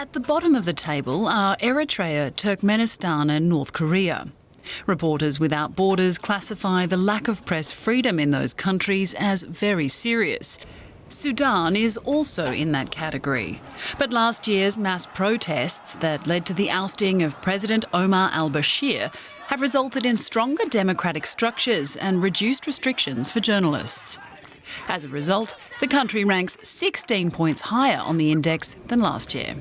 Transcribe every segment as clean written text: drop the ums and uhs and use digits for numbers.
At the bottom of the table are Eritrea, Turkmenistan and North Korea. Reporters Without Borders classify the lack of press freedom in those countries as very serious. Sudan is also in that category. But last year's mass protests that led to the ousting of President Omar al-Bashir have resulted in stronger democratic structures and reduced restrictions for journalists. As a result, the country ranks 16 points higher on the index than last year.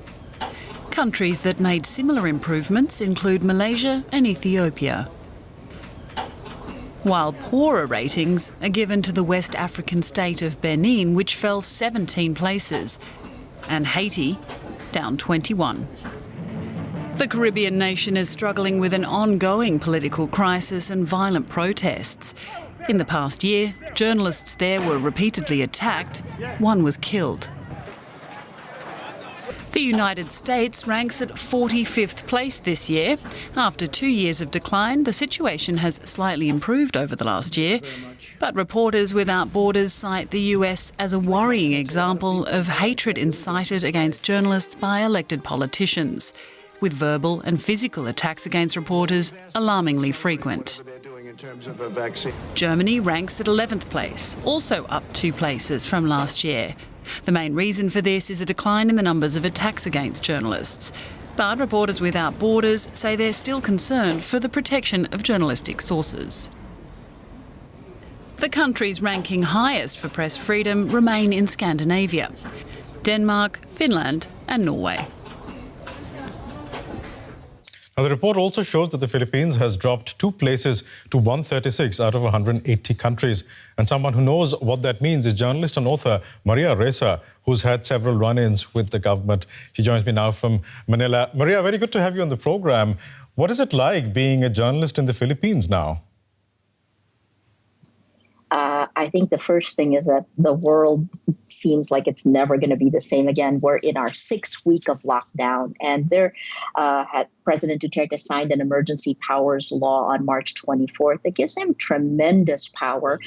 Countries that made similar improvements include Malaysia and Ethiopia. While poorer ratings are given to the West African state of Benin, which fell 17 places, and Haiti, down 21. The Caribbean nation is struggling with an ongoing political crisis and violent protests. In the past year, journalists there were repeatedly attacked. One was killed. The United States ranks at 45th place this year. After 2 years of decline, the situation has slightly improved over the last year. But Reporters Without Borders cite the US as a worrying example of hatred incited against journalists by elected politicians, with verbal and physical attacks against reporters alarmingly frequent. Germany ranks at 11th place, also up 2 places from last year. The main reason for this is a decline in the numbers of attacks against journalists. But Reporters Without Borders say they're still concerned for the protection of journalistic sources. The countries ranking highest for press freedom remain in Scandinavia: Denmark, Finland and Norway. Now, the report also shows that the Philippines has dropped 2 places to 136 out of 180 countries. And someone who knows what that means is journalist and author Maria Ressa, who's had several run-ins with the government. She joins me now from Manila. Maria, very good to have you on the program. What is it like being a journalist in the Philippines now? I think the first thing is that the world seems like it's never going to be the same again. We're in our 6th week of lockdown, and President Duterte signed an emergency powers law on March 24th that gives him tremendous power,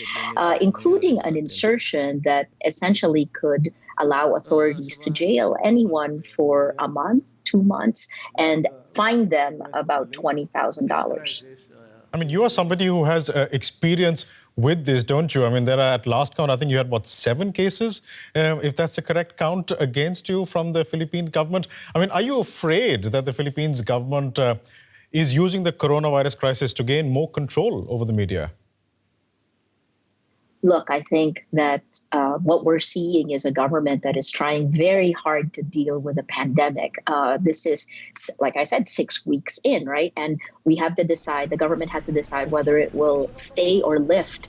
including an insertion that essentially could allow authorities to jail anyone for a month, 2 months, and fine them about $20,000. I mean, you are somebody who has experience with this, don't you? I mean, there are, at last count, I think you had, 7 cases, if that's the correct count, against you from the Philippine government. I mean, are you afraid that the Philippines government is using the coronavirus crisis to gain more control over the media? Look, I think that what we're seeing is a government that is trying very hard to deal with a pandemic. This is, like I said, 6 weeks in, right? And we have to decide, the government has to decide whether it will stay or lift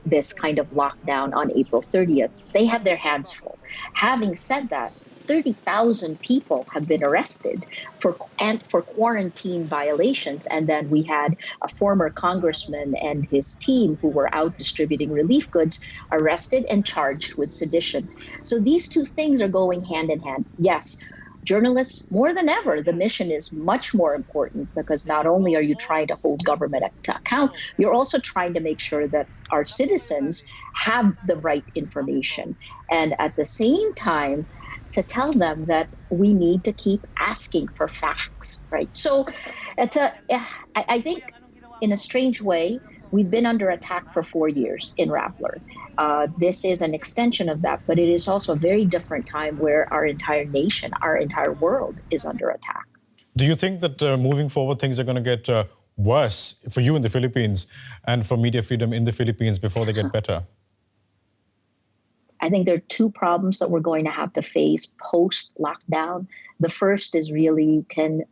this kind of lockdown on April 30th. They have their hands full. Having said that, 30,000 people have been arrested for quarantine violations. And then we had a former congressman and his team who were out distributing relief goods arrested and charged with sedition. So these 2 things are going hand in hand. Yes, journalists, more than ever, the mission is much more important, because not only are you trying to hold government to account, you're also trying to make sure that our citizens have the right information. And at the same time, to tell them that we need to keep asking for facts, right? So I think in a strange way, we've been under attack for 4 years in Rappler. This is an extension of that, but it is also a very different time where our entire nation, our entire world is under attack. Do you think that moving forward, things are going to get worse for you in the Philippines and for media freedom in the Philippines before they get better? I think there are 2 problems that we're going to have to face post-lockdown. The first is really, can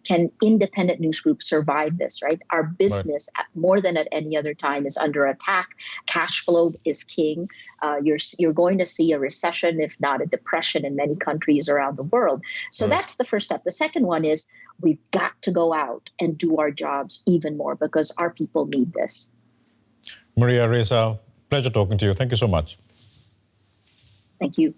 independent news groups survive this, right? Our business, more than at any other time, is under attack. Cash flow is king. You're going to see a recession, if not a depression, in many countries around the world. So that's the first step. The second one is we've got to go out and do our jobs even more, because our people need this. Maria Ressa, pleasure talking to you. Thank you so much. Thank you.